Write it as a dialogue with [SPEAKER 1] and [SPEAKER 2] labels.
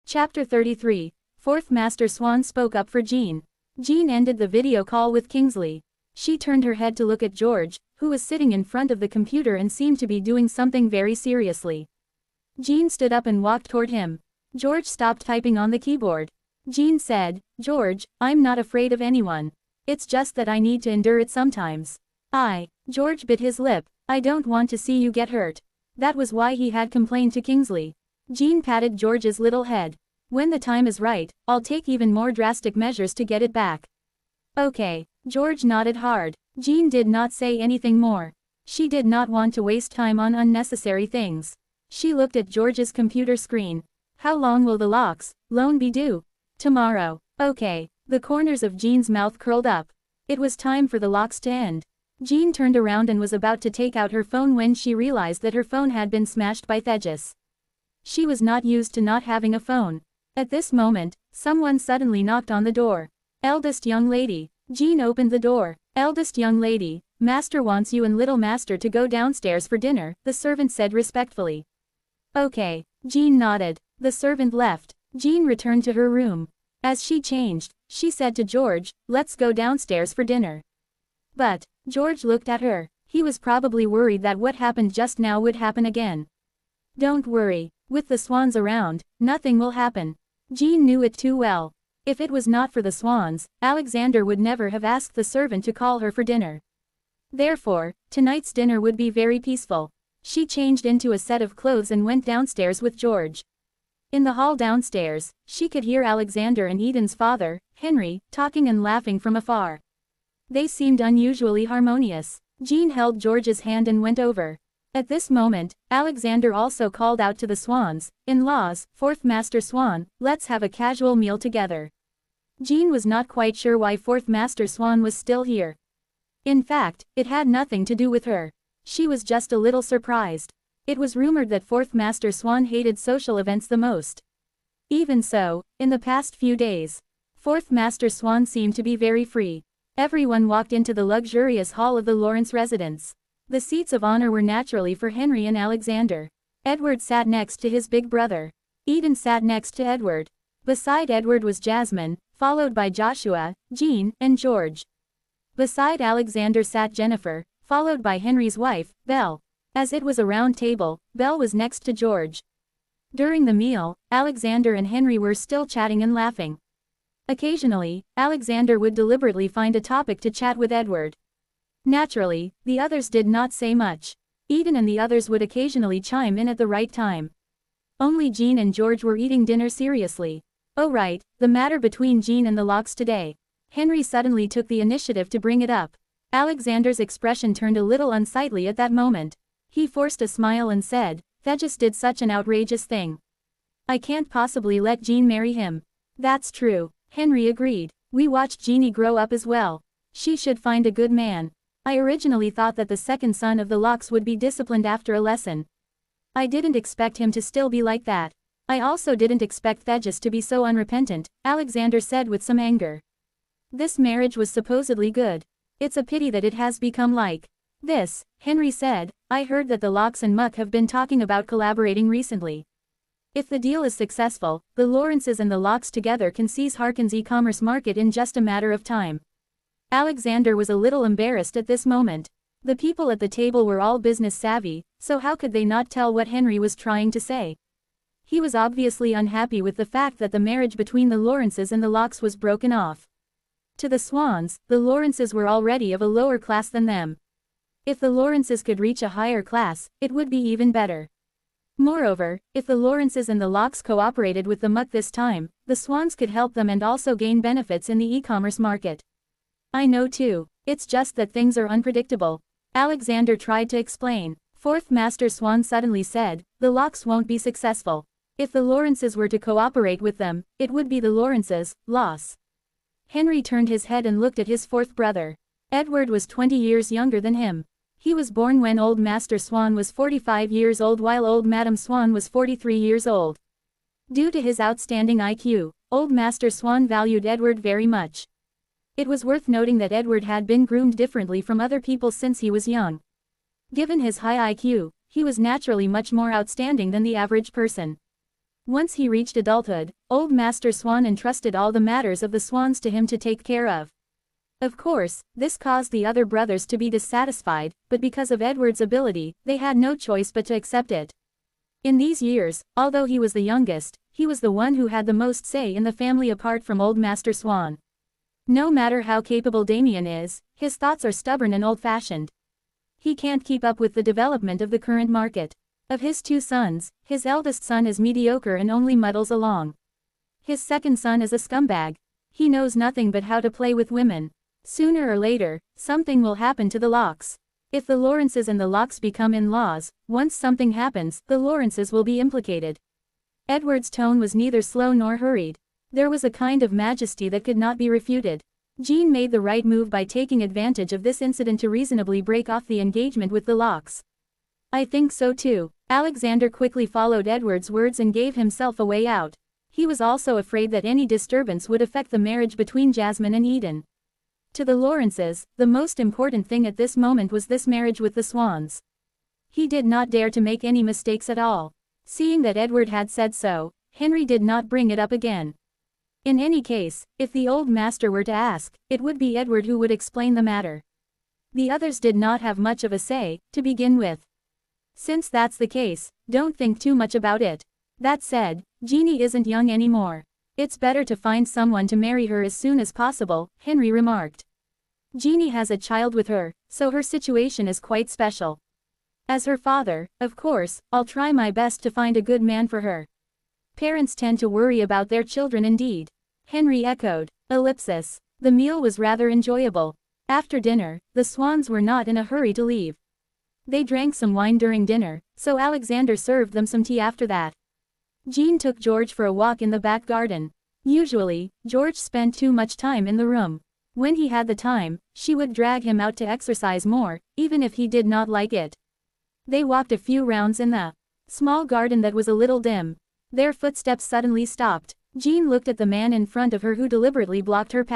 [SPEAKER 1] Chapter 33. Fourth Master Swan spoke up for Jean. Jean ended the video call with Kingsley. She turned her head to look at George, who was sitting in front of the computer and seemed to be doing something very seriously. Jean stood up and walked toward him. George stopped typing on the keyboard. Jean said, "George, I'm not afraid of anyone. It's just that I need to endure it sometimes." George bit his lip. "I don't want to see you get hurt." That was why he had complained to Kingsley. Jean patted George's little head. "When the time is right, I'll take even more drastic measures to get it back." "Okay." George nodded hard. Jean did not say anything more. She did not want to waste time on unnecessary things. She looked at George's computer screen. "How long will the loan be due?" "Tomorrow." "Okay." The corners of Jean's mouth curled up. It was time for the locks to end. Jean turned around and was about to take out her phone when she realized that her phone had been smashed by Thegis. She was not used to not having a phone. At this moment, someone suddenly knocked on the door. "Eldest young lady." Jean opened the door. "Eldest young lady, Master wants you and Little Master to go downstairs for dinner," the servant said respectfully. "Okay." Jean nodded. The servant left. Jean returned to her room. As she changed, she said to George, "Let's go downstairs for dinner." But George looked at her. He was probably worried that what happened just now would happen again. "Don't worry. With the swans around, nothing will happen." Jean knew it too well. If it was not for the swans, Alexander would never have asked the servant to call her for dinner. Therefore, tonight's dinner would be very peaceful. She changed into a set of clothes and went downstairs with George. In the hall downstairs, she could hear Alexander and Eden's father, Henry, talking and laughing from afar. They seemed unusually harmonious. Jean held George's hand and went over. At this moment, Alexander also called out to the swans, "In-laws, Fourth Master Swan, let's have a casual meal together." Jean was not quite sure why Fourth Master Swan was still here. In fact, it had nothing to do with her. She was just a little surprised. It was rumored that Fourth Master Swan hated social events the most. Even so, in the past few days, Fourth Master Swan seemed to be very free. Everyone walked into the luxurious hall of the Lawrence residence. The seats of honor were naturally for Henry and Alexander. Edward sat next to his big brother. Eden sat next to Edward. Beside Edward was Jasmine, followed by Joshua, Jean, and George. Beside Alexander sat Jennifer, followed by Henry's wife, Belle. As it was a round table, Belle was next to George. During the meal, Alexander and Henry were still chatting and laughing. Occasionally, Alexander would deliberately find a topic to chat with Edward. Naturally, the others did not say much. Eden and the others would occasionally chime in at the right time. Only Jean and George were eating dinner seriously. "Oh right, the matter between Jean and the Locks today." Henry suddenly took the initiative to bring it up. Alexander's expression turned a little unsightly at that moment. He forced a smile and said, "Thegis did such an outrageous thing. I can't possibly let Jean marry him." "That's true," Henry agreed. "We watched Jeannie grow up as well. She should find a good man. I originally thought that the second son of the Locks would be disciplined after a lesson. I didn't expect him to still be like that. I also didn't expect Thegis to be so unrepentant," Alexander said with some anger. "This marriage was supposedly good. It's a pity that it has become like this," Henry said. "I heard that the Locks and Muck have been talking about collaborating recently. If the deal is successful, the Lawrences and the Locks together can seize Harkin's e-commerce market in just a matter of time." Alexander was a little embarrassed at this moment. The people at the table were all business savvy, so how could they not tell what Henry was trying to say? He was obviously unhappy with the fact that the marriage between the Lawrences and the Locks was broken off. To the Swans, the Lawrences were already of a lower class than them. If the Lawrences could reach a higher class, it would be even better. Moreover, if the Lawrences and the Locks cooperated with the Muck this time, the Swans could help them and also gain benefits in the e-commerce market. "I know too. It's just that things are unpredictable," Alexander tried to explain. Fourth Master Swan suddenly said, "The Locks won't be successful. If the Lawrences were to cooperate with them, it would be the Lawrences' loss." Henry turned his head and looked at his fourth brother. Edward was 20 years younger than him. He was born when Old Master Swan was 45 years old while Old Madam Swan was 43 years old. Due to his outstanding IQ, Old Master Swan valued Edward very much. It was worth noting that Edward had been groomed differently from other people since he was young. Given his high IQ, he was naturally much more outstanding than the average person. Once he reached adulthood, old Master Swan entrusted all the matters of the swans to him to take care of. Of course, this caused the other brothers to be dissatisfied, but because of Edward's ability, they had no choice but to accept it. In these years, although he was the youngest, he was the one who had the most say in the family apart from old Master Swan. No matter how capable Damien is, his thoughts are stubborn and old-fashioned. He can't keep up with the development of the current market. Of his 2 sons, his eldest son is mediocre and only muddles along. His second son is a scumbag. He knows nothing but how to play with women. Sooner or later, something will happen to the Locks. If the Lawrences and the Locks become in-laws, once something happens, the Lawrences will be implicated. Edward's tone was neither slow nor hurried. There was a kind of majesty that could not be refuted. Jean made the right move by taking advantage of this incident to reasonably break off the engagement with the Locks. I think so too. Alexander quickly followed Edward's words and gave himself a way out. He was also afraid that any disturbance would affect the marriage between Jasmine and Eden. To the Lawrences, the most important thing at this moment was this marriage with the Swans. He did not dare to make any mistakes at all. Seeing that Edward had said so, Henry did not bring it up again. In any case, if the old master were to ask, it would be Edward who would explain the matter. The others did not have much of a say, to begin with. Since that's the case, don't think too much about it. That said, Jeannie isn't young anymore. It's better to find someone to marry her as soon as possible, Henry remarked. Jeannie has a child with her, so her situation is quite special. As her father, of course, I'll try my best to find a good man for her. Parents tend to worry about their children indeed. Henry echoed. Ellipsis. The meal was rather enjoyable. After dinner, the Swans were not in a hurry to leave. They drank some wine during dinner, so Alexander served them some tea after that. Jean took George for a walk in the back garden. Usually, George spent too much time in the room. When he had the time, she would drag him out to exercise more, even if he did not like it. They walked a few rounds in the small garden that was a little dim. Their footsteps suddenly stopped. Jean looked at the man in front of her who deliberately blocked her path.